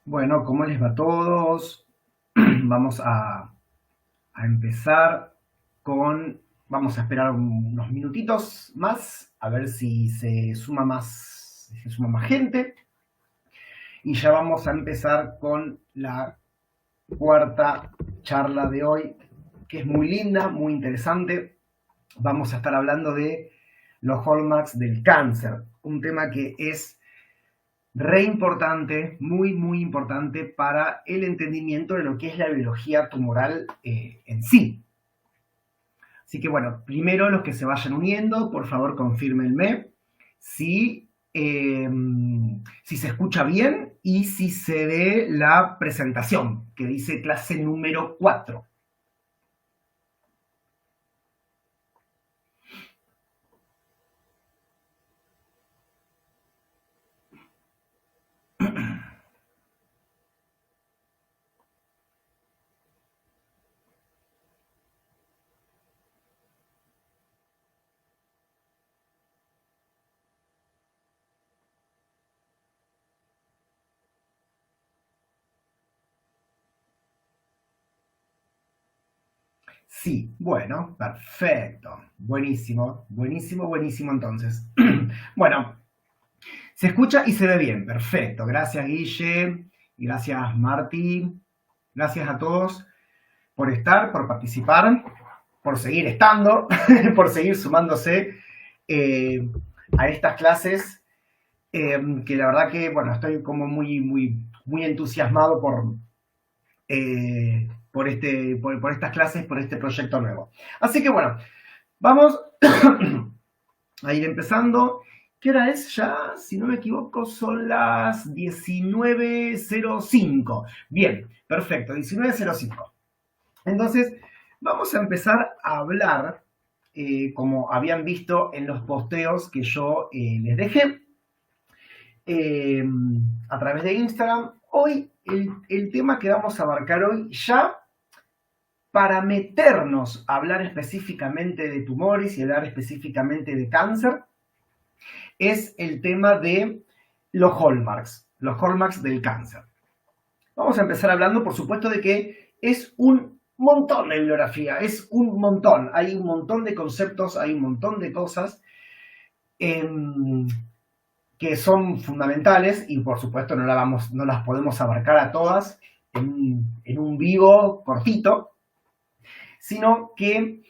Bueno, ¿cómo les va a todos? Vamos a empezar con... Vamos a esperar unos minutitos más, a ver si se suma más gente. Y ya vamos a empezar con la cuarta charla de hoy, que es muy linda, muy interesante. Vamos a estar hablando de los hallmarks del cáncer, un tema que es re importante, muy, muy importante para el entendimiento de lo que es la biología tumoral en sí. Así que bueno, primero los que se vayan uniendo, por favor confírmenme si, si se escucha bien y si se ve la presentación que dice clase número 4. Sí, bueno, perfecto. Buenísimo, buenísimo, buenísimo entonces. Bueno, se escucha y se ve bien, perfecto. Gracias Guille, gracias Marti, gracias a todos por estar, por participar, por seguir estando, por seguir sumándose eh, a estas clases, que la verdad que, bueno, estoy como muy, muy, muy entusiasmado por estas clases, por este proyecto nuevo. Así que bueno, vamos a ir empezando. ¿Qué hora es ya? Si no me equivoco, son las 19:05. Bien, perfecto, 19:05. Entonces, vamos a empezar a hablar, como habían visto en los posteos que yo les dejé eh, a través de Instagram. Hoy, el tema que vamos a abarcar hoy, ya para meternos a hablar específicamente de tumores y hablar específicamente de cáncer, es el tema de los hallmarks del cáncer. Vamos a empezar hablando, por supuesto, de que es un montón de bibliografía, es un montón, hay un montón de conceptos, hay un montón de cosas eh, que son fundamentales y por supuesto no las podemos abarcar a todas en un vivo cortito, sino que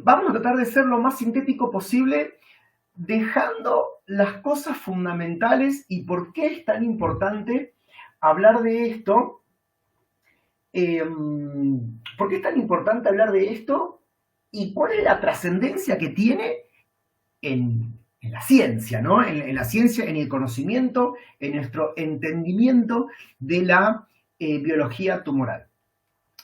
vamos a tratar de ser lo más sintético posible, dejando las cosas fundamentales y por qué es tan importante hablar de esto. ¿Por qué es tan importante hablar de esto? ¿Y cuál es la trascendencia que tiene en la ciencia, ¿no? En la ciencia, en el conocimiento, en nuestro entendimiento de la biología tumoral?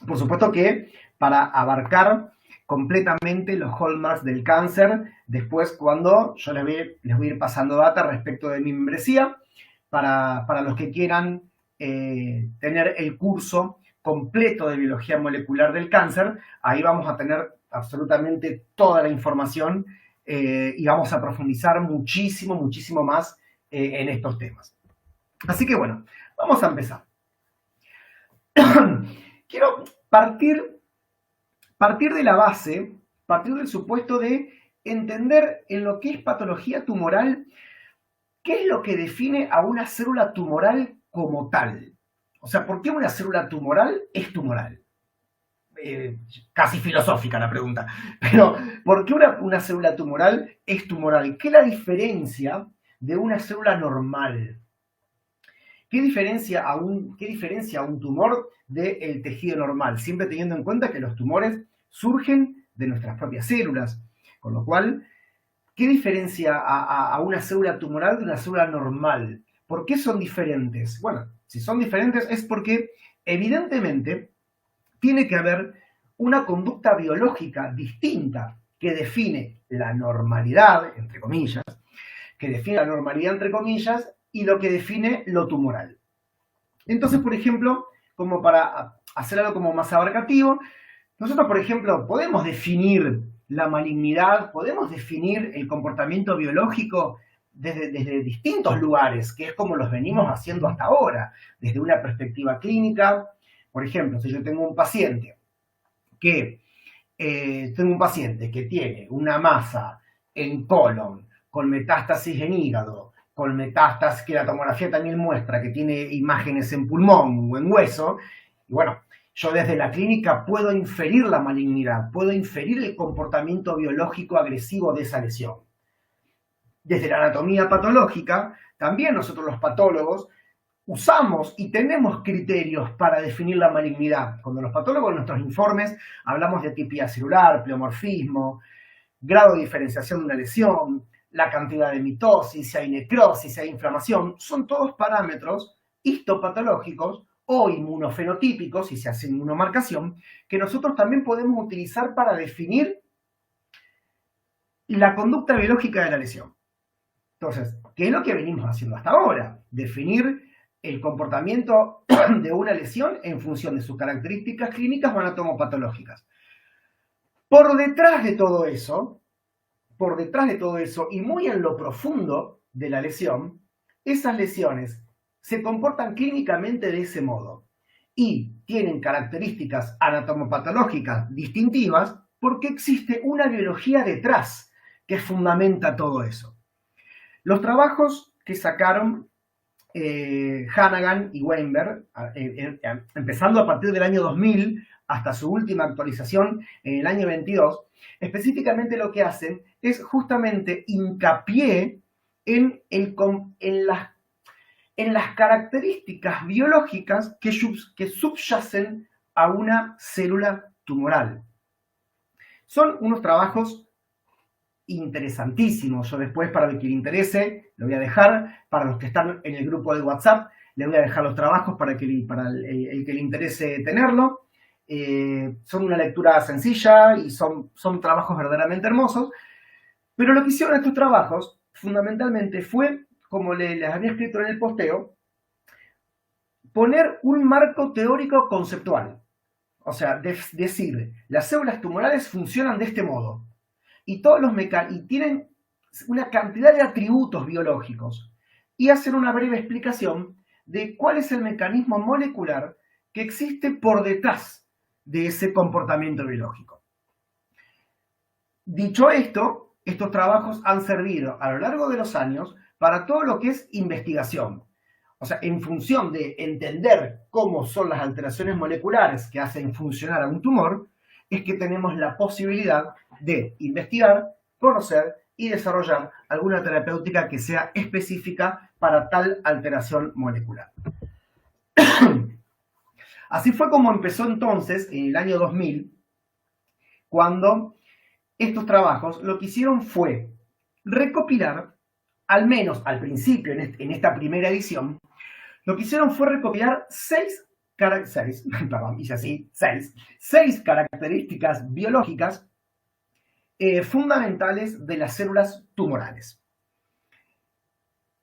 Por supuesto que para abarcar completamente los hallmarks del cáncer, después cuando yo les voy a ir pasando data respecto de mi membresía, para los que quieran tener el curso completo de biología molecular del cáncer, ahí vamos a tener absolutamente toda la información y vamos a profundizar muchísimo, muchísimo más en estos temas. Así que bueno, vamos a empezar. Quiero partir de la base, partir del supuesto de entender en lo que es patología tumoral, qué es lo que define a una célula tumoral como tal. O sea, ¿por qué una célula tumoral es tumoral? Casi filosófica la pregunta, pero ¿por qué una célula tumoral es tumoral? ¿Qué es la diferencia de una célula normal? ¿Qué diferencia a un tumor del tejido normal? Siempre teniendo en cuenta que los tumores surgen de nuestras propias células, con lo cual, ¿qué diferencia a una célula tumoral de una célula normal? ¿Por qué son diferentes? Bueno, si son diferentes es porque evidentemente tiene que haber una conducta biológica distinta que define la normalidad, entre comillas, que define la normalidad, entre comillas, y lo que define lo tumoral. Entonces, por ejemplo, como para hacer algo como más abarcativo, nosotros, por ejemplo, podemos definir la malignidad, podemos definir el comportamiento biológico desde distintos lugares, que es como los venimos haciendo hasta ahora, desde una perspectiva clínica. Por ejemplo, si yo tengo un paciente que tiene una masa en colon con metástasis en hígado, con metástasis que la tomografía también muestra que tiene imágenes en pulmón o en hueso, y bueno, yo desde la clínica puedo inferir la malignidad, puedo inferir el comportamiento biológico agresivo de esa lesión. Desde la anatomía patológica, también nosotros los patólogos usamos y tenemos criterios para definir la malignidad. Cuando los patólogos en nuestros informes hablamos de atipia celular, pleomorfismo, grado de diferenciación de una lesión, la cantidad de mitosis, si hay necrosis, si hay inflamación, son todos parámetros histopatológicos o inmunofenotípicos, si se hace inmunomarcación, que nosotros también podemos utilizar para definir la conducta biológica de la lesión. Entonces, ¿qué es lo que venimos haciendo hasta ahora? Definir el comportamiento de una lesión en función de sus características clínicas o anatomopatológicas. Por detrás de todo eso, y muy en lo profundo de la lesión, esas lesiones se comportan clínicamente de ese modo y tienen características anatomopatológicas distintivas porque existe una biología detrás que fundamenta todo eso. Los trabajos que sacaron Hanagan y Weinberg, empezando a partir del año 2000 hasta su última actualización en el año 22, específicamente lo que hacen es justamente hincapié en las características biológicas que subyacen a una célula tumoral. Son unos trabajos interesantísimos. Yo después, para el que le interese, lo voy a dejar. Para los que están en el grupo de WhatsApp, le voy a dejar los trabajos para el que le interese tenerlo. Son una lectura sencilla y son trabajos verdaderamente hermosos. Pero lo que hicieron estos trabajos, fundamentalmente, fue, como les había escrito en el posteo, poner un marco teórico conceptual. O sea, decir, las células tumorales funcionan de este modo. Y tienen una cantidad de atributos biológicos y hacer una breve explicación de cuál es el mecanismo molecular que existe por detrás de ese comportamiento biológico. Dicho esto, estos trabajos han servido a lo largo de los años para todo lo que es investigación. O sea, en función de entender cómo son las alteraciones moleculares que hacen funcionar a un tumor, es que tenemos la posibilidad de investigar, conocer y desarrollar alguna terapéutica que sea específica para tal alteración molecular. Así fue como empezó entonces, en el año 2000, cuando estos trabajos lo que hicieron fue recopilar, al menos al principio, en esta primera edición, lo que hicieron fue recopilar seis características biológicas fundamentales de las células tumorales.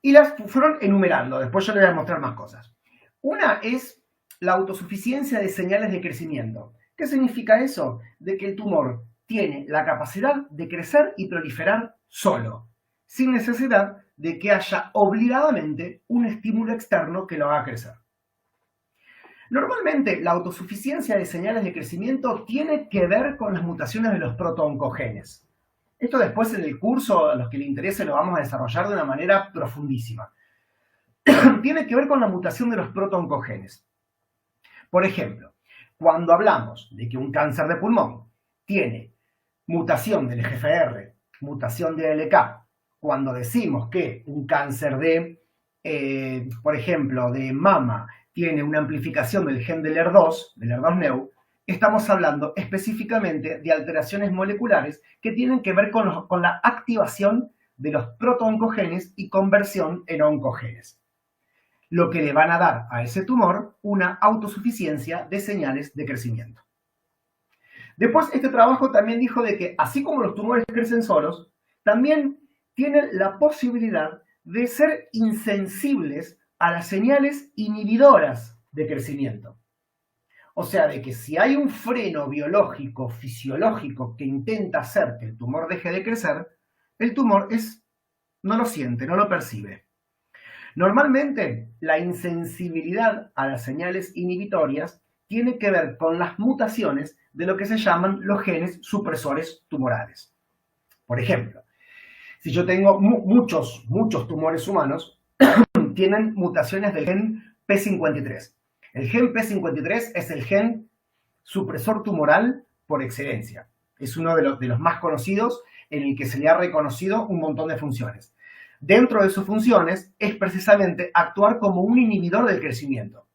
Y las fueron enumerando, después yo les voy a mostrar más cosas. Una es la autosuficiencia de señales de crecimiento. ¿Qué significa eso? De que el tumor tiene la capacidad de crecer y proliferar solo, sin necesidad de que haya obligadamente un estímulo externo que lo haga crecer. Normalmente, la autosuficiencia de señales de crecimiento tiene que ver con las mutaciones de los protooncogenes. Esto después en el curso, a los que les interese, lo vamos a desarrollar de una manera profundísima. Tiene que ver con la mutación de los protooncogenes. Por ejemplo, cuando hablamos de que un cáncer de pulmón tiene mutación del EGFR, mutación de ALK, cuando decimos que un cáncer por ejemplo, de mama tiene una amplificación del gen del ER2, del ER2-Neu, estamos hablando específicamente de alteraciones moleculares que tienen que ver con la activación de los protooncogenes y conversión en oncogenes, lo que le van a dar a ese tumor una autosuficiencia de señales de crecimiento. Después, este trabajo también dijo de que, así como los tumores crecen solos, también tienen la posibilidad de ser insensibles a las señales inhibidoras de crecimiento. O sea, de que si hay un freno biológico, fisiológico, que intenta hacer que el tumor deje de crecer, el tumor es no lo siente, no lo percibe. Normalmente, la insensibilidad a las señales inhibitorias tiene que ver con las mutaciones de lo que se llaman los genes supresores tumorales. Por ejemplo, si yo tengo muchos tumores humanos, tienen mutaciones del gen P53. El gen P53 es el gen supresor tumoral por excelencia. Es uno de los más conocidos, en el que se le ha reconocido un montón de funciones. Dentro de sus funciones es precisamente actuar como un inhibidor del crecimiento,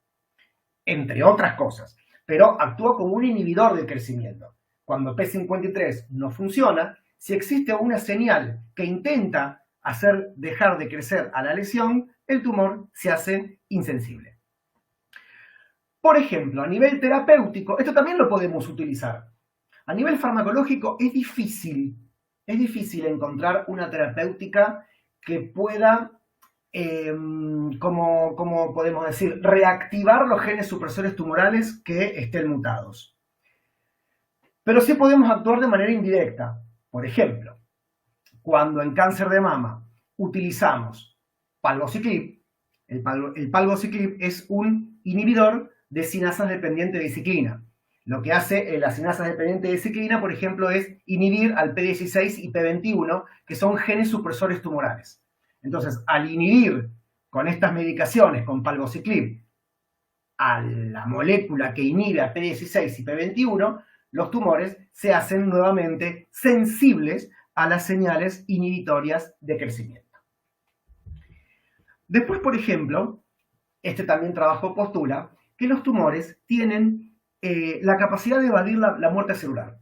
entre otras cosas, pero actúa como un inhibidor del crecimiento. Cuando P53 no funciona, si existe una señal que intenta hacer dejar de crecer a la lesión, el tumor se hace insensible. Por ejemplo, a nivel terapéutico, esto también lo podemos utilizar. A nivel farmacológico es difícil encontrar una terapéutica que pueda, como podemos decir, reactivar los genes supresores tumorales que estén mutados. Pero sí podemos actuar de manera indirecta. Por ejemplo, cuando en cáncer de mama utilizamos palbociclib, el palbociclib es un inhibidor de sinasas dependiente de ciclina. Lo que hace la sinasa dependiente de ciclina, por ejemplo, es inhibir al P16 y P21, que son genes supresores tumorales. Entonces, al inhibir con estas medicaciones, con palbociclib, a la molécula que inhibe a P16 y P21, los tumores se hacen nuevamente sensibles a las señales inhibitorias de crecimiento. Después, por ejemplo, este también trabajo postula que los tumores tienen la capacidad de evadir la muerte celular.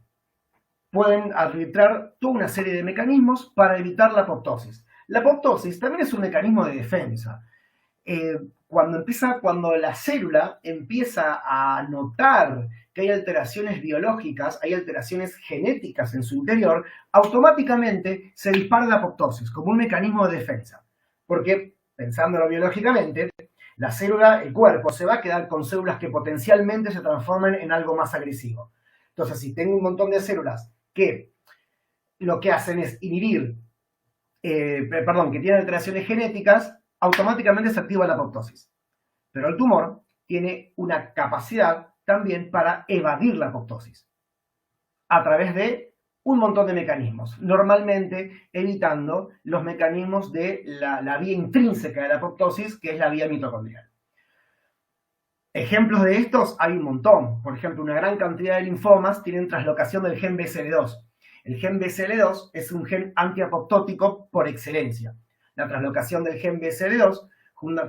Pueden arbitrar toda una serie de mecanismos para evitar la apoptosis. La apoptosis también es un mecanismo de defensa. Cuando la célula empieza a notar que hay alteraciones biológicas, hay alteraciones genéticas en su interior, automáticamente se dispara la apoptosis como un mecanismo de defensa. Porque, pensándolo biológicamente, la célula, el cuerpo, se va a quedar con células que potencialmente se transformen en algo más agresivo. Entonces, si tengo un montón de células que lo que hacen es inhibir, que tienen alteraciones genéticas, automáticamente se activa la apoptosis. Pero el tumor tiene una capacidad también para evadir la apoptosis a través de un montón de mecanismos, normalmente evitando los mecanismos de la vía intrínseca de la apoptosis, que es la vía mitocondrial. Ejemplos de estos hay un montón. Por ejemplo, una gran cantidad de linfomas tienen translocación del gen BCL2. El gen BCL2 es un gen antiapoptótico por excelencia. La translocación del gen BCL2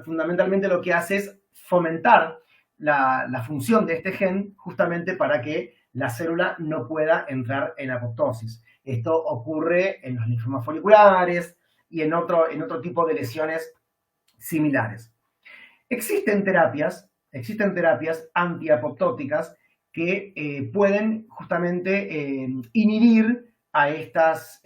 fundamentalmente lo que hace es fomentar la función de este gen justamente para que la célula no pueda entrar en apoptosis. Esto ocurre en los linfomas foliculares y en otro tipo de lesiones similares. Existen terapias antiapoptóticas que pueden justamente inhibir a estas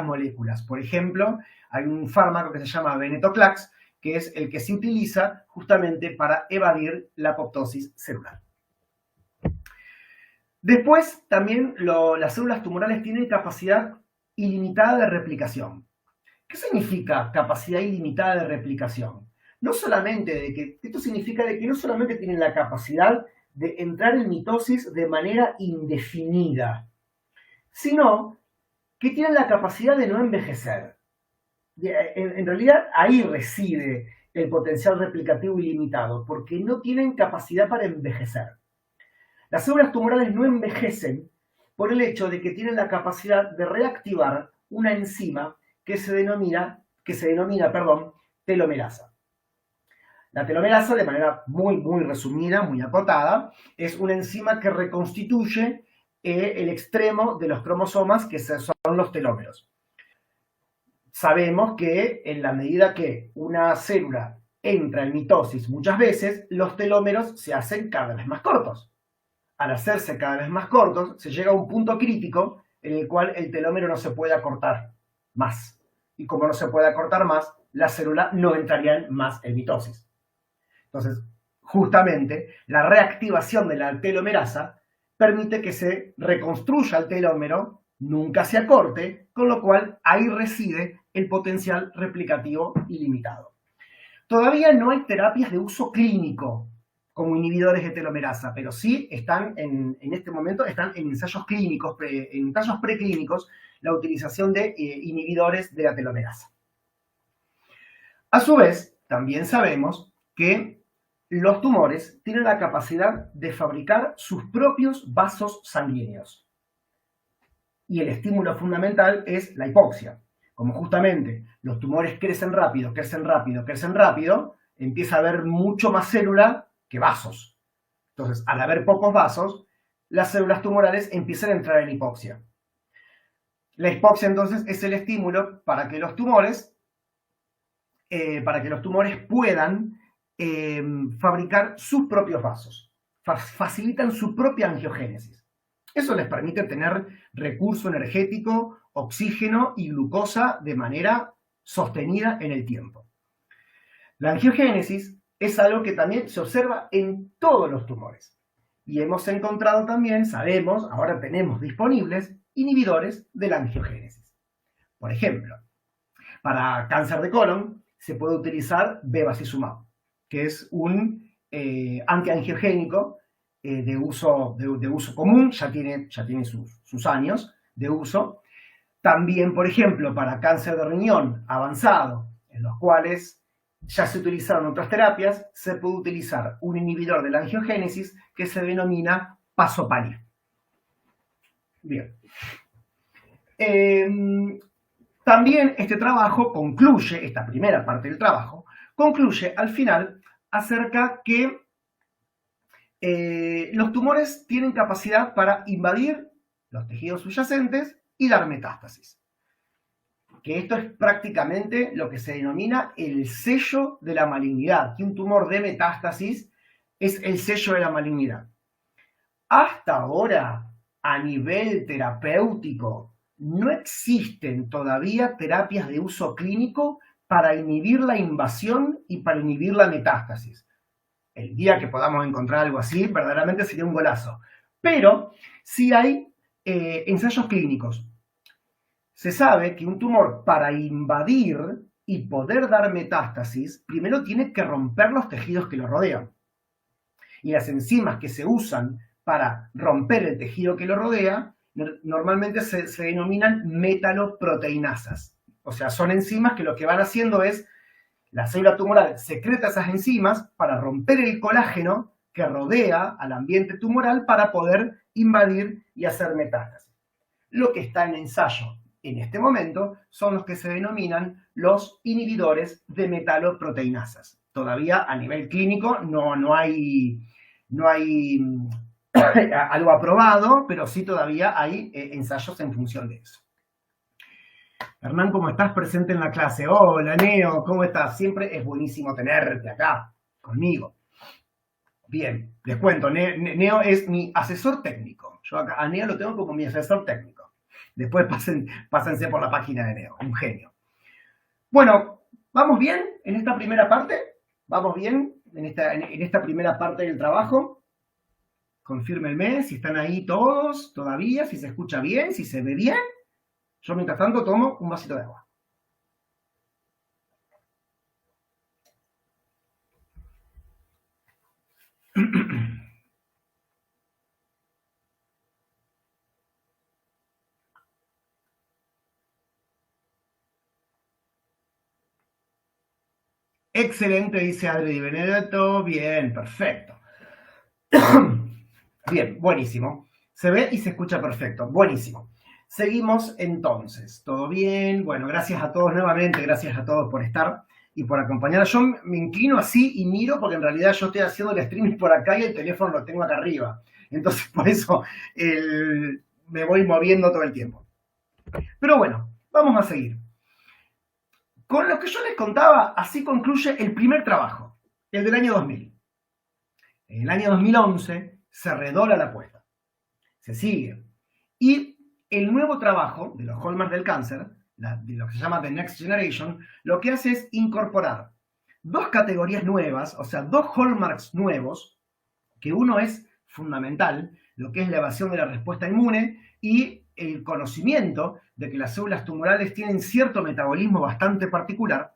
moléculas. Por ejemplo, hay un fármaco que se llama venetoclax, que es el que se utiliza justamente para evadir la apoptosis celular. Después, también las células tumorales tienen capacidad ilimitada de replicación. ¿Qué significa capacidad ilimitada de replicación? Esto significa de que no solamente tienen la capacidad de entrar en mitosis de manera indefinida, sino que tienen la capacidad de no envejecer. En realidad, ahí reside el potencial replicativo ilimitado, porque no tienen capacidad para envejecer. Las células tumorales no envejecen por el hecho de que tienen la capacidad de reactivar una enzima que se denomina telomerasa. La telomerasa, de manera muy resumida, muy acotada, es una enzima que reconstituye el extremo de los cromosomas, que son los telómeros. Sabemos que en la medida que una célula entra en mitosis muchas veces, los telómeros se hacen cada vez más cortos. Al hacerse cada vez más cortos, se llega a un punto crítico en el cual el telómero no se puede acortar más. Y como no se puede acortar más, la célula no entraría más en mitosis. Entonces, justamente, la reactivación de la telomerasa permite que se reconstruya el telómero, nunca se acorte, con lo cual ahí reside el potencial replicativo ilimitado. Todavía no hay terapias de uso clínico como inhibidores de telomerasa, pero sí están en este momento están en ensayos clínicos, en ensayos preclínicos, la utilización de inhibidores de la telomerasa. A su vez, también sabemos que los tumores tienen la capacidad de fabricar sus propios vasos sanguíneos. Y el estímulo fundamental es la hipoxia. Como justamente los tumores crecen rápido, empieza a haber mucho más célula que vasos. Entonces, al haber pocos vasos, las células tumorales empiezan a entrar en hipoxia. La hipoxia, entonces, es el estímulo para que los tumores puedan fabricar sus propios vasos. Facilitan su propia angiogénesis. Eso les permite tener recurso energético, oxígeno y glucosa de manera sostenida en el tiempo. La angiogénesis es algo que también se observa en todos los tumores. Y hemos encontrado también, sabemos, ahora tenemos disponibles inhibidores de la angiogénesis. Por ejemplo, para cáncer de colon se puede utilizar bevacizumab, que es un antiangiogénico de uso común, ya tiene sus años de uso. También, por ejemplo, para cáncer de riñón avanzado, en los cuales ya se utilizaron otras terapias, se puede utilizar un inhibidor de la angiogénesis que se denomina pazopanib. Bien. También este trabajo concluye, esta primera parte del trabajo, concluye al final acerca que los tumores tienen capacidad para invadir los tejidos subyacentes y dar metástasis. Que esto es prácticamente lo que se denomina el sello de la malignidad, que un tumor de metástasis es el sello de la malignidad. Hasta ahora, a nivel terapéutico, no existen todavía terapias de uso clínico para inhibir la invasión y para inhibir la metástasis. El día que podamos encontrar algo así, verdaderamente sería un golazo. Pero sí hay ensayos clínicos. Se sabe que un tumor, para invadir y poder dar metástasis, primero tiene que romper los tejidos que lo rodean. Y las enzimas que se usan para romper el tejido que lo rodea, normalmente se denominan metaloproteinasas. O sea, son enzimas que lo que van haciendo es, la célula tumoral secreta esas enzimas para romper el colágeno que rodea al ambiente tumoral para poder invadir y hacer metástasis. Lo que está en ensayo en este momento son los que se denominan los inhibidores de metaloproteinasas. Todavía a nivel clínico no hay algo aprobado, pero sí todavía hay ensayos en función de eso. Hernán, ¿cómo estás? Presente en la clase. Hola, Neo, ¿cómo estás? Siempre es buenísimo tenerte acá, conmigo. Bien, les cuento, Neo es mi asesor técnico. Yo acá a Neo lo tengo como mi asesor técnico. Después pásense por la página de Neo, un genio. Bueno, ¿vamos bien en esta primera parte? ¿Vamos bien en esta primera parte del trabajo? Confírmenme si están ahí todos todavía, si se escucha bien, si se ve bien. Yo, mientras tanto, tomo un vasito de agua. Excelente, dice Adri Di Benedetto. Bien, perfecto. Bien, buenísimo. Se ve y se escucha perfecto. Buenísimo. Seguimos entonces. ¿Todo bien? Bueno, gracias a todos nuevamente. Gracias a todos por estar y por acompañar. Yo me inclino así y miro porque en realidad yo estoy haciendo el streaming por acá y el teléfono lo tengo acá arriba. Entonces, por eso me voy moviendo todo el tiempo. Pero bueno, vamos a seguir. Con lo que yo les contaba, así concluye el primer trabajo, el del año 2000. En el año 2011 se redobla la apuesta. Se sigue. Y el nuevo trabajo de los hallmarks del cáncer, de lo que se llama The Next Generation, lo que hace es incorporar dos categorías nuevas, o sea, dos hallmarks nuevos, que uno es fundamental, lo que es la evasión de la respuesta inmune, y el conocimiento de que las células tumorales tienen cierto metabolismo bastante particular,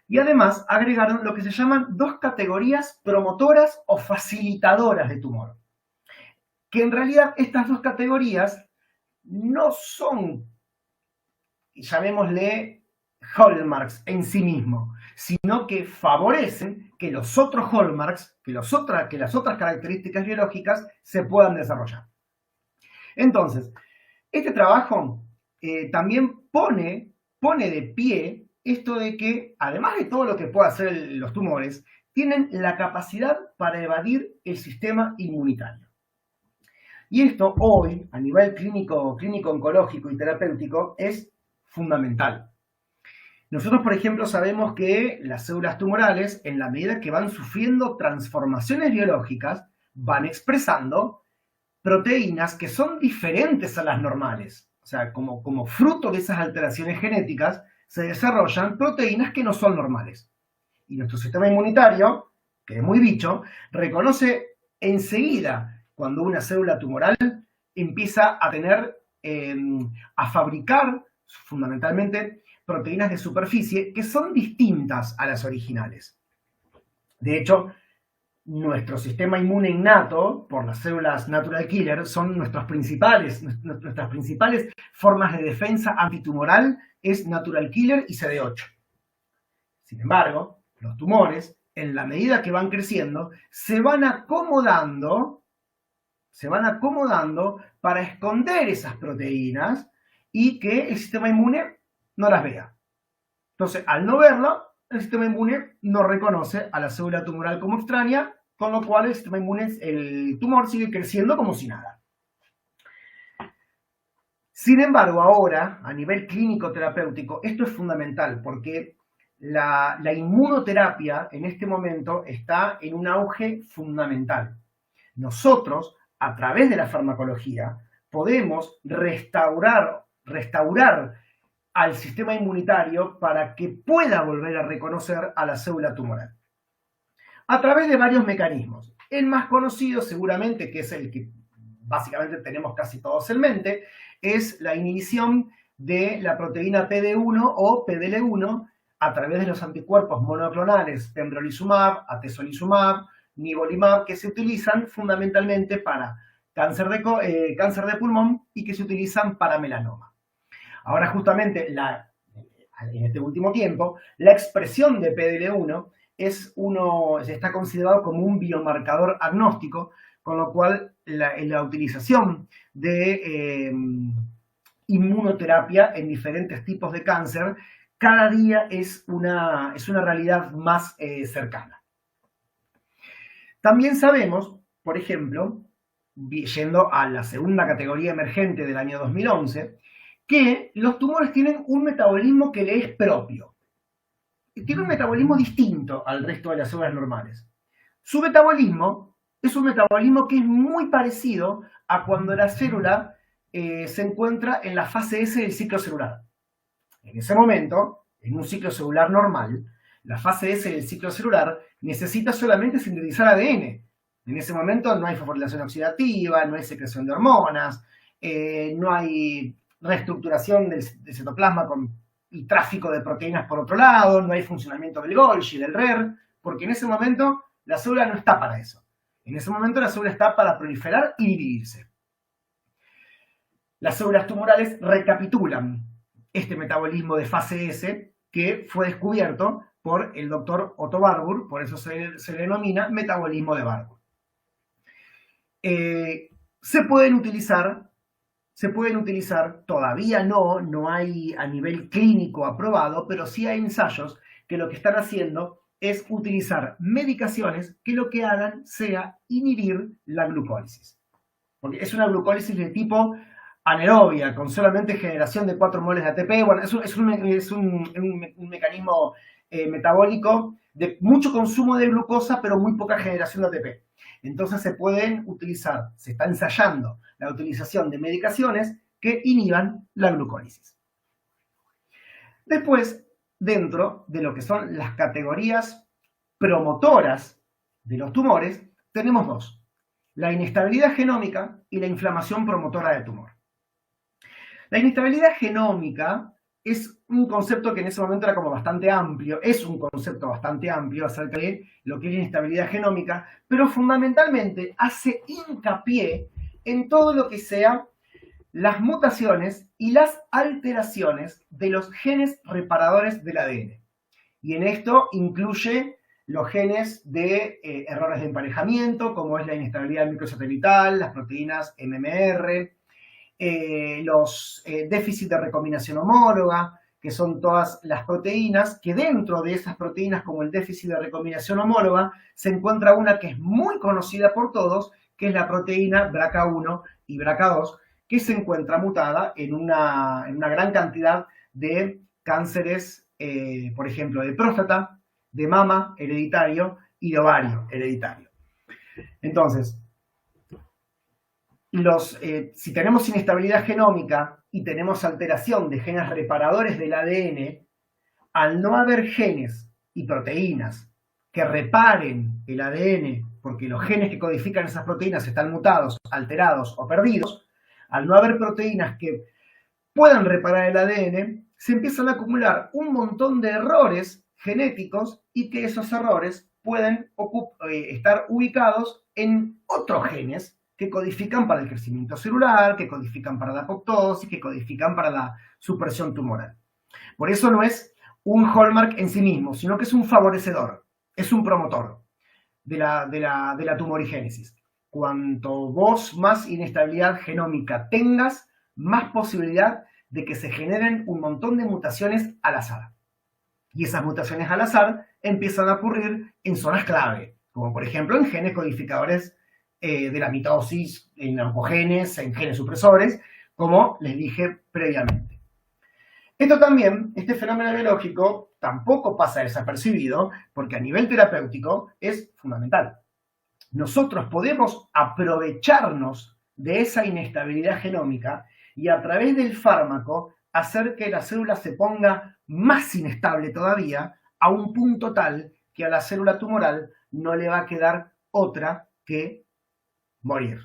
y además agregaron lo que se llaman dos categorías promotoras o facilitadoras de tumor. Que en realidad estas dos categorías no son, llamémosle, hallmarks en sí mismos, sino que favorecen que los otros hallmarks, que las otras características biológicas se puedan desarrollar. Entonces, este trabajo también pone de pie esto de que, además de todo lo que pueden hacer los tumores, tienen la capacidad para evadir el sistema inmunitario. Y esto hoy, a nivel clínico oncológico y terapéutico, es fundamental. Nosotros, por ejemplo, sabemos que las células tumorales, en la medida que van sufriendo transformaciones biológicas, van expresando proteínas que son diferentes a las normales. O sea, como fruto de esas alteraciones genéticas, se desarrollan proteínas que no son normales. Y nuestro sistema inmunitario, que es muy bicho, reconoce enseguida cuando una célula tumoral empieza a tener, a fabricar, fundamentalmente, proteínas de superficie que son distintas a las originales. De hecho, nuestro sistema inmune innato, por las células natural killer, son nuestras principales formas de defensa antitumoral, es natural killer y CD8. Sin embargo, los tumores, en la medida que van creciendo, se van acomodando para esconder esas proteínas y que el sistema inmune no las vea. Entonces, al no verlo, el sistema inmune no reconoce a la célula tumoral como extraña, con lo cual el tumor sigue creciendo como si nada. Sin embargo, ahora, a nivel clínico terapéutico, esto es fundamental porque la inmunoterapia en este momento está en un auge fundamental. Nosotros, a través de la farmacología, podemos restaurar al sistema inmunitario para que pueda volver a reconocer a la célula tumoral. A través de varios mecanismos. El más conocido, seguramente, que es el que básicamente tenemos casi todos en mente, es la inhibición de la proteína PD1 o PDL1 a través de los anticuerpos monoclonales pembrolizumab, atezolizumab, nivolumab, que se utilizan fundamentalmente para cáncer de pulmón y que se utilizan para melanoma. Ahora, justamente, en este último tiempo, la expresión de PDL1 está considerado como un biomarcador agnóstico, con lo cual la utilización de inmunoterapia en diferentes tipos de cáncer cada día es una realidad más cercana. También sabemos, por ejemplo, yendo a la segunda categoría emergente del año 2011, que los tumores tienen un metabolismo que le es propio. Tiene un metabolismo distinto al resto de las células normales. Su metabolismo es un metabolismo que es muy parecido a cuando la célula se encuentra en la fase S del ciclo celular. En ese momento, en un ciclo celular normal, la fase S del ciclo celular necesita solamente sintetizar ADN. En ese momento no hay fosforilación oxidativa, no hay secreción de hormonas, no hay reestructuración del citoplasma y tráfico de proteínas por otro lado, no hay funcionamiento del Golgi, del RER, porque en ese momento la célula no está para eso. En ese momento la célula está para proliferar y dividirse. Las células tumorales recapitulan este metabolismo de fase S que fue descubierto por el doctor Otto Warburg, por eso se le denomina metabolismo de Warburg. Se pueden utilizar, todavía no hay a nivel clínico aprobado, pero sí hay ensayos que lo que están haciendo es utilizar medicaciones que lo que hagan sea inhibir la glucólisis. Porque es una glucólisis de tipo anaerobia, con solamente generación de 4 moles de ATP. Bueno, es un mecanismo metabólico de mucho consumo de glucosa, pero muy poca generación de ATP. Entonces se está ensayando la utilización de medicaciones que inhiban la glucólisis. Después, dentro de lo que son las categorías promotoras de los tumores, tenemos dos: la inestabilidad genómica y la inflamación promotora de tumor. La inestabilidad genómica es un concepto que en ese momento era como bastante amplio, es un concepto bastante amplio acerca de lo que es la inestabilidad genómica, pero fundamentalmente hace hincapié en todo lo que sea las mutaciones y las alteraciones de los genes reparadores del ADN. Y en esto incluye los genes de errores de emparejamiento, como es la inestabilidad microsatelital, las proteínas MMR, los déficits de recombinación homóloga, que son todas las proteínas, que dentro de esas proteínas, como el déficit de recombinación homóloga, se encuentra una que es muy conocida por todos, que es la proteína BRCA1 y BRCA2, que se encuentra mutada en una gran cantidad de cánceres, por ejemplo, de próstata, de mama hereditario y de ovario hereditario. Entonces, si tenemos inestabilidad genómica y tenemos alteración de genes reparadores del ADN, al no haber genes y proteínas que reparen el ADN, porque los genes que codifican esas proteínas están mutados, alterados o perdidos, al no haber proteínas que puedan reparar el ADN, se empiezan a acumular un montón de errores genéticos y que esos errores pueden estar ubicados en otros genes que codifican para el crecimiento celular, que codifican para la apoptosis, que codifican para la supresión tumoral. Por eso no es un hallmark en sí mismo, sino que es un favorecedor, es un promotor de la tumorigénesis. Cuanto vos más inestabilidad genómica tengas, más posibilidad de que se generen un montón de mutaciones al azar. Y esas mutaciones al azar empiezan a ocurrir en zonas clave, como por ejemplo en genes codificadores de la mitosis, en oncogenes, en genes supresores, como les dije previamente. Esto también, este fenómeno biológico, tampoco pasa desapercibido, porque a nivel terapéutico es fundamental. Nosotros podemos aprovecharnos de esa inestabilidad genómica y a través del fármaco hacer que la célula se ponga más inestable todavía, a un punto tal que a la célula tumoral no le va a quedar otra que morir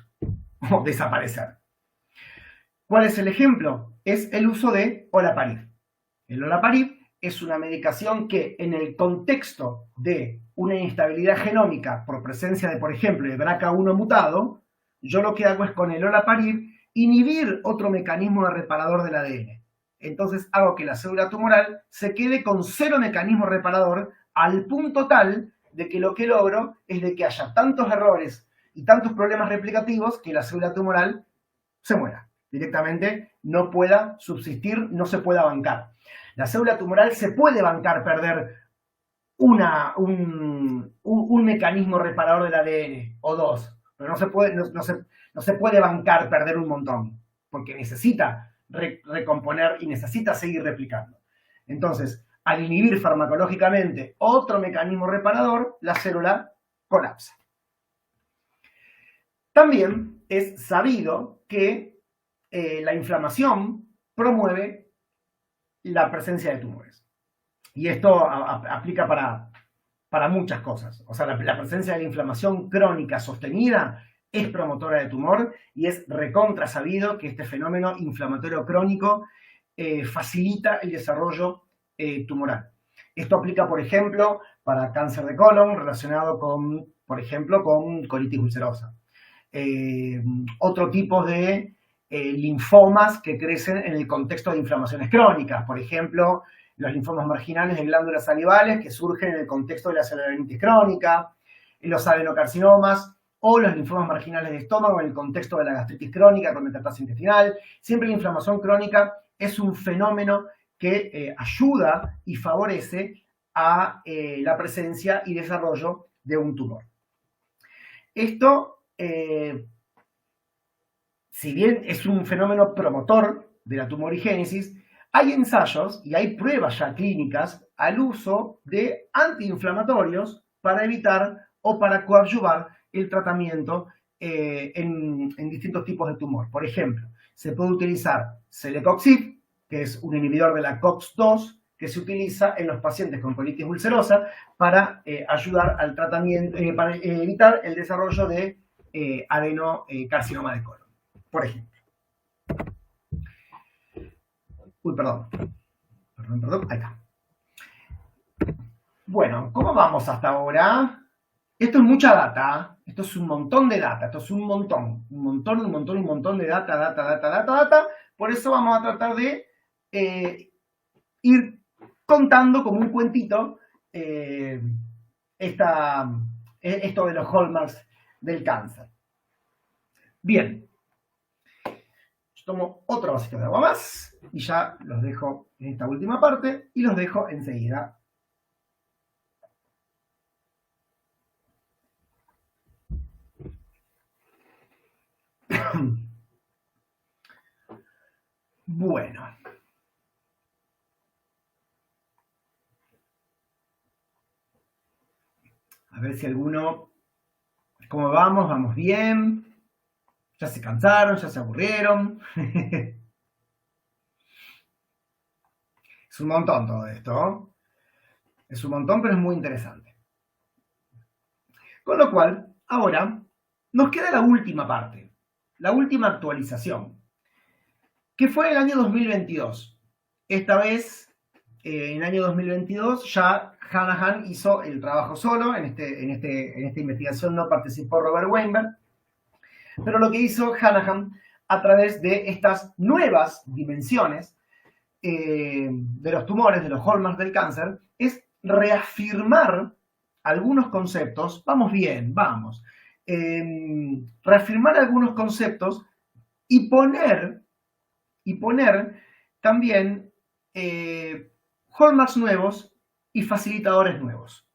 o desaparecer. ¿Cuál es el ejemplo? Es el uso de olaparib. El olaparib es una medicación que en el contexto de una inestabilidad genómica por presencia de, por ejemplo, de BRCA1 mutado, yo lo que hago es con el olaparib inhibir otro mecanismo de reparador del ADN. Entonces hago que la célula tumoral se quede con cero mecanismo reparador al punto tal de que lo que logro es de que haya tantos errores y tantos problemas replicativos que la célula tumoral se muera. Directamente no pueda subsistir, no se pueda bancar. La célula tumoral se puede bancar perder un mecanismo reparador del ADN o dos, pero no se puede bancar perder un montón, porque necesita recomponer y necesita seguir replicando. Entonces, al inhibir farmacológicamente otro mecanismo reparador, la célula colapsa. También es sabido que la inflamación promueve la presencia de tumores. Y esto aplica para muchas cosas. O sea, la presencia de la inflamación crónica sostenida es promotora de tumor y es recontra sabido que este fenómeno inflamatorio crónico facilita el desarrollo tumoral. Esto aplica, por ejemplo, para cáncer de colon relacionado con, por ejemplo, con colitis ulcerosa. Otro tipo de linfomas que crecen en el contexto de inflamaciones crónicas, por ejemplo, los linfomas marginales de glándulas salivales que surgen en el contexto de la cerebritis crónica, los adenocarcinomas o los linfomas marginales de estómago en el contexto de la gastritis crónica con metaplasia intestinal. Siempre la inflamación crónica es un fenómeno que ayuda y favorece a la presencia y desarrollo de un tumor. Esto, si bien es un fenómeno promotor de la tumorigénesis, hay ensayos y hay pruebas ya clínicas al uso de antiinflamatorios para evitar o para coadyuvar el tratamiento en distintos tipos de tumor. Por ejemplo, se puede utilizar celecoxib, que es un inhibidor de la COX-2, que se utiliza en los pacientes con colitis ulcerosa para ayudar al tratamiento, para evitar el desarrollo de adenocarcinoma de colon, por ejemplo. Uy, perdón. Perdón. Ahí está. Bueno, ¿cómo vamos hasta ahora? Esto es mucha data. Esto es un montón de data. Esto es un montón. Un montón de data. Por eso vamos a tratar de ir contando como un cuentito esto de los hallmarks del cáncer. Bien. Yo tomo otro vasito de agua más y ya los dejo en esta última parte y los dejo enseguida. Bueno. A ver si alguno... ¿Cómo vamos? ¿Vamos bien? ¿Ya se cansaron? ¿Ya se aburrieron? Es un montón todo esto. Es un montón, pero es muy interesante. Con lo cual, ahora nos queda la última parte, la última actualización, que fue el año 2022. Esta vez, en el año 2022, ya Hanahan hizo el trabajo solo. En esta investigación no participó Robert Weinberg. Pero lo que hizo Hanahan a través de estas nuevas dimensiones de los tumores, de los hallmarks del cáncer, es reafirmar algunos conceptos. Vamos bien, vamos. Reafirmar algunos conceptos y poner también hallmarks nuevos y facilitadores nuevos.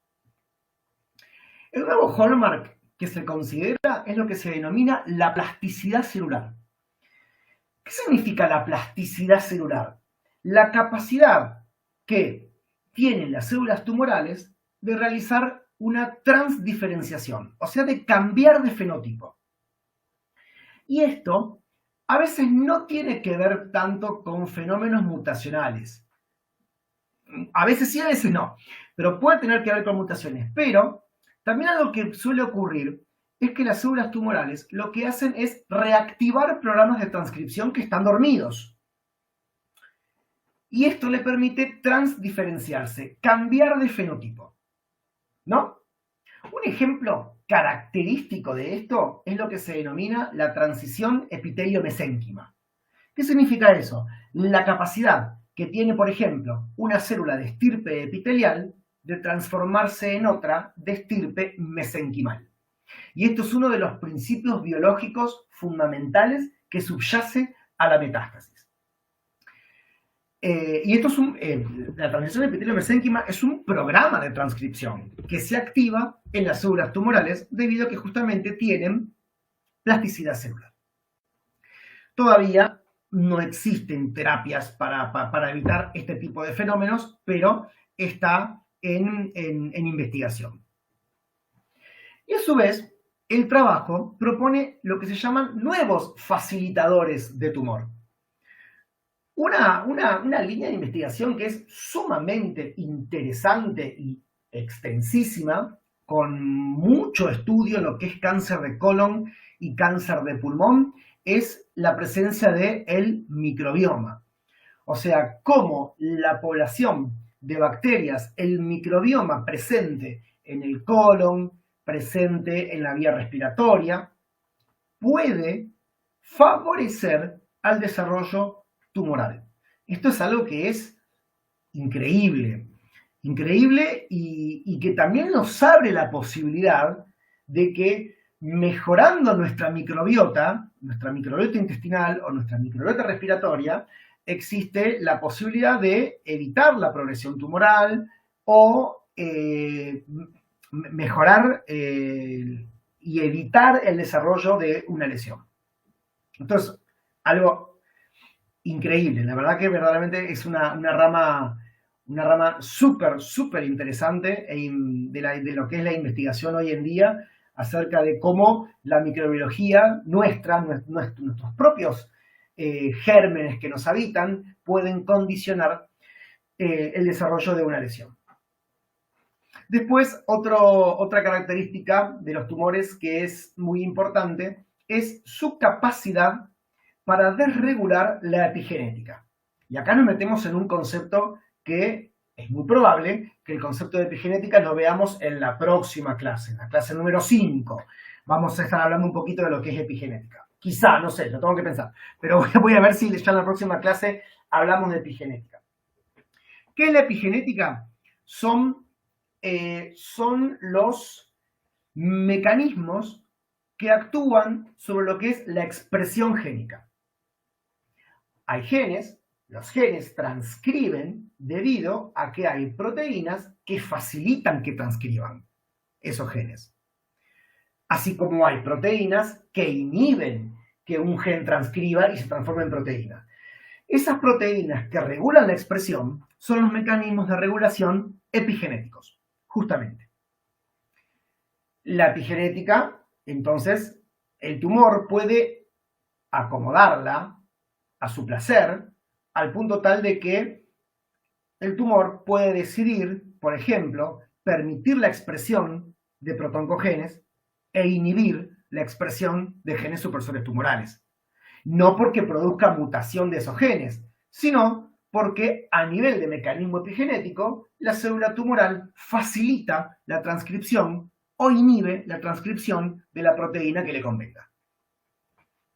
El nuevo hallmark que se considera es lo que se denomina la plasticidad celular. ¿Qué significa la plasticidad celular? La capacidad que tienen las células tumorales de realizar una transdiferenciación, o sea, de cambiar de fenotipo. Y esto a veces no tiene que ver tanto con fenómenos mutacionales. A veces sí, a veces no, pero puede tener que ver con mutaciones. Pero también algo que suele ocurrir es que las células tumorales lo que hacen es reactivar programas de transcripción que están dormidos. Y esto le permite transdiferenciarse, cambiar de fenotipo. ¿No? Un ejemplo característico de esto es lo que se denomina la transición epitelio-mesénquima. ¿Qué significa eso? La capacidad que tiene, por ejemplo, una célula de estirpe epitelial de transformarse en otra de estirpe mesenquimal. Y esto es uno de los principios biológicos fundamentales que subyace a la metástasis. Y esto es la transición epitelio-mesénquima es un programa de transcripción que se activa en las células tumorales debido a que justamente tienen plasticidad celular. Todavía no existen terapias para evitar este tipo de fenómenos, pero está en investigación. Y a su vez, el trabajo propone lo que se llaman nuevos facilitadores de tumor. Una línea de investigación que es sumamente interesante y extensísima, con mucho estudio en lo que es cáncer de colon y cáncer de pulmón, es la presencia del microbioma. O sea, cómo la población de bacterias, el microbioma presente en el colon, presente en la vía respiratoria, puede favorecer al desarrollo tumoral. Esto es algo que es increíble y que también nos abre la posibilidad de que mejorando nuestra microbiota intestinal o nuestra microbiota respiratoria, existe la posibilidad de evitar la progresión tumoral o mejorar y evitar el desarrollo de una lesión. Entonces, algo increíble. La verdad que verdaderamente es una rama súper interesante de lo que es la investigación hoy en día acerca de cómo la microbiología nuestros propios gérmenes que nos habitan pueden condicionar el desarrollo de una lesión. Después, otra característica de los tumores que es muy importante es su capacidad para desregular la epigenética. Y acá nos metemos en un concepto que es muy probable que el concepto de epigenética lo veamos en la próxima clase, en la clase número 5. Vamos a estar hablando un poquito de lo que es epigenética. Quizá, no sé, lo tengo que pensar. Pero voy a ver si ya en la próxima clase hablamos de epigenética. ¿Qué es la epigenética? Son los mecanismos que actúan sobre lo que es la expresión génica. Hay genes, los genes transcriben debido a que hay proteínas que facilitan que transcriban esos genes. Así como hay proteínas que inhiben que un gen transcriba y se transforme en proteína. Esas proteínas que regulan la expresión son los mecanismos de regulación epigenéticos, justamente. La epigenética, entonces, el tumor puede acomodarla a su placer, al punto tal de que el tumor puede decidir, por ejemplo, permitir la expresión de protoncogenes e inhibir la expresión de genes supresores tumorales. No porque produzca mutación de esos genes, sino porque a nivel de mecanismo epigenético, la célula tumoral facilita la transcripción o inhibe la transcripción de la proteína que le convenga.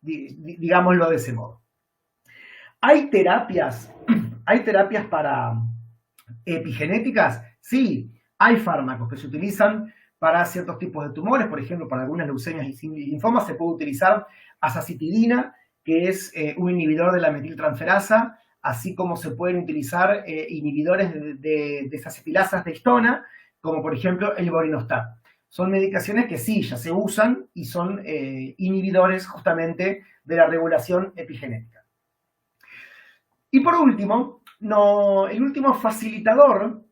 Digámoslo de ese modo. ¿Hay terapias para epigenéticas? Sí, hay fármacos que se utilizan para ciertos tipos de tumores, por ejemplo, para algunas leucemias y linfomas se puede utilizar azacitidina, que es un inhibidor de la metiltransferasa, así como se pueden utilizar inhibidores de desacetilasas de histona, como por ejemplo el vorinostat. Son medicaciones que sí, ya se usan y son inhibidores justamente de la regulación epigenética. Y por último, el último facilitador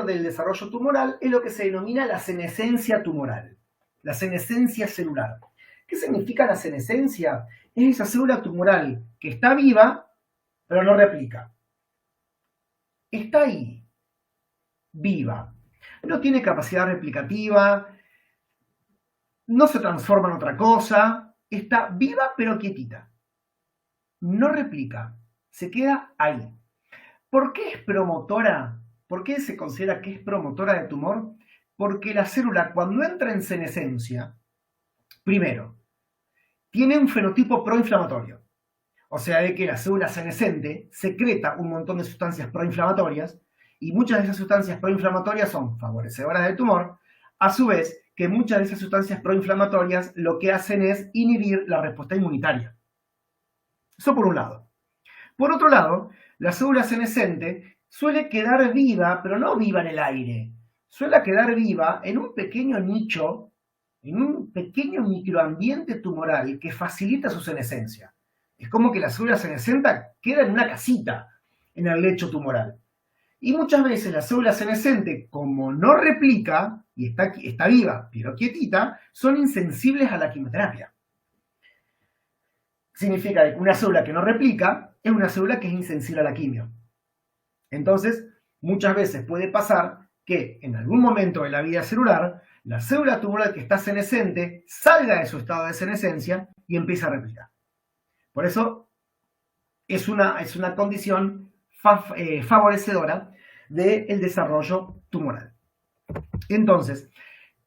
del desarrollo tumoral es lo que se denomina la senescencia tumoral, la senescencia celular. ¿Qué significa la senescencia? Es esa célula tumoral que está viva, pero no replica. Está ahí, viva. No tiene capacidad replicativa, no se transforma en otra cosa, está viva pero quietita. No replica, se queda ahí. ¿Por qué es promotora? ¿Por qué se considera que es promotora de tumor? Porque la célula, cuando entra en senescencia, primero, tiene un fenotipo proinflamatorio. O sea, de que la célula senescente secreta un montón de sustancias proinflamatorias y muchas de esas sustancias proinflamatorias son favorecedoras del tumor, a su vez que muchas de esas sustancias proinflamatorias lo que hacen es inhibir la respuesta inmunitaria. Eso por un lado. Por otro lado, la célula senescente suele quedar viva, pero no viva en el aire. Suele quedar viva en un pequeño nicho, en un pequeño microambiente tumoral que facilita su senescencia. Es como que la célula senescente queda en una casita en el lecho tumoral. Y muchas veces la célula senescente, como no replica y está viva, pero quietita, son insensibles a la quimioterapia. Significa que una célula que no replica es una célula que es insensible a la quimio. Entonces, muchas veces puede pasar que en algún momento de la vida celular, la célula tumoral que está senescente salga de su estado de senescencia y empiece a replicar. Por eso es una condición favorecedora del desarrollo tumoral. Entonces,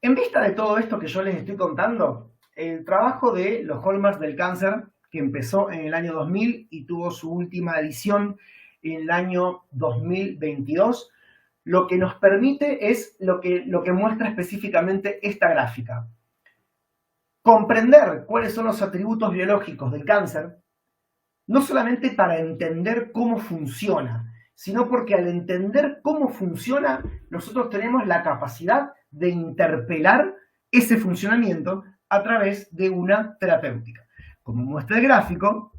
en vista de todo esto que yo les estoy contando, el trabajo de los hallmarks del cáncer, que empezó en el año 2000 y tuvo su última edición en el año 2022, lo que nos permite es lo que muestra específicamente esta gráfica. Comprender cuáles son los atributos biológicos del cáncer, no solamente para entender cómo funciona, sino porque al entender cómo funciona, nosotros tenemos la capacidad de interpelar ese funcionamiento a través de una terapéutica. Como muestra el gráfico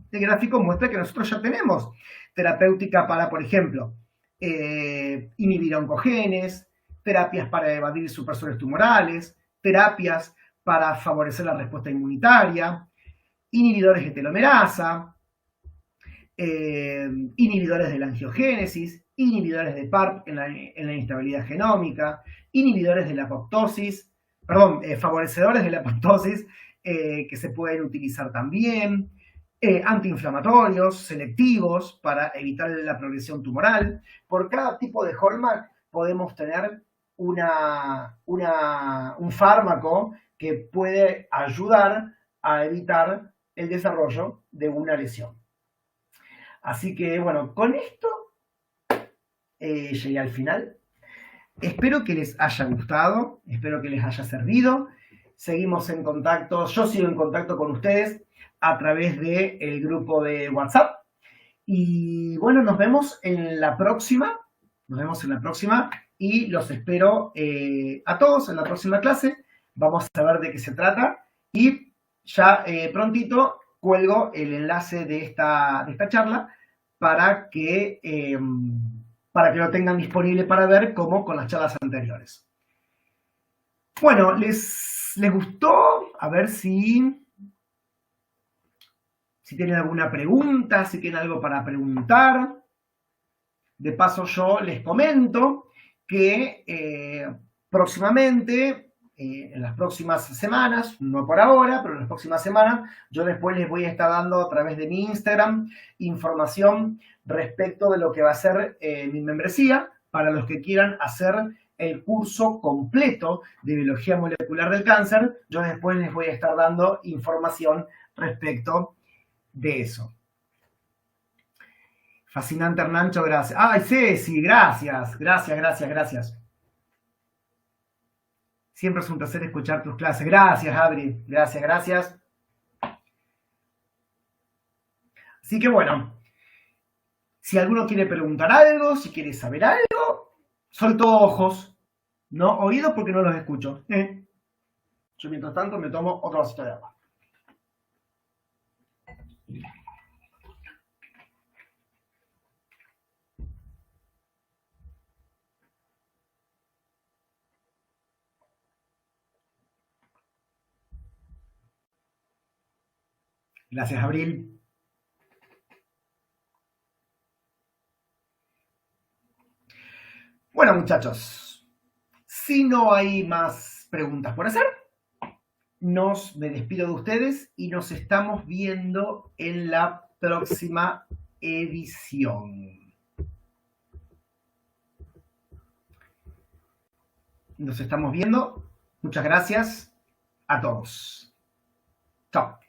muestra que nosotros ya tenemos terapéutica para, por ejemplo, inhibir oncogenes, terapias para evadir supresores tumorales, terapias para favorecer la respuesta inmunitaria, inhibidores de telomerasa, inhibidores de la angiogénesis, inhibidores de PARP en la inestabilidad genómica, inhibidores de la apoptosis, favorecedores de la apoptosis que se pueden utilizar también, antiinflamatorios, selectivos para evitar la progresión tumoral. Por cada tipo de hallmark podemos tener un fármaco que puede ayudar a evitar el desarrollo de una lesión. Así que bueno, con esto llegué al final. Espero que les haya gustado, espero que les haya servido. Seguimos en contacto, yo sigo en contacto con ustedes a través del grupo de WhatsApp. Y bueno, nos vemos en la próxima. Nos vemos en la próxima y los espero a todos en la próxima clase. Vamos a ver de qué se trata y ya prontito cuelgo el enlace de esta charla para para que lo tengan disponible para ver como con las charlas anteriores. Bueno, ¿les gustó? A ver si tienen alguna pregunta, si tienen algo para preguntar. De paso yo les comento que próximamente, en las próximas semanas, no por ahora, pero en las próximas semanas, yo después les voy a estar dando a través de mi Instagram información respecto de lo que va a ser mi membresía para los que quieran hacer el curso completo de biología molecular del cáncer. Yo después les voy a estar dando información respecto de eso. Fascinante, Hernancho, gracias. Ay, Ceci, gracias, gracias, gracias, gracias. Siempre es un placer escuchar tus clases. Gracias, Adri, gracias, gracias. Así que bueno, si alguno quiere preguntar algo, si quiere saber algo, suelto ojos, no oídos porque no los escucho. Yo mientras tanto me tomo otro vasito de agua. Gracias, Abril. Bueno, muchachos, si no hay más preguntas por hacer, me despido de ustedes y nos estamos viendo en la próxima edición. Nos estamos viendo. Muchas gracias a todos. Chao.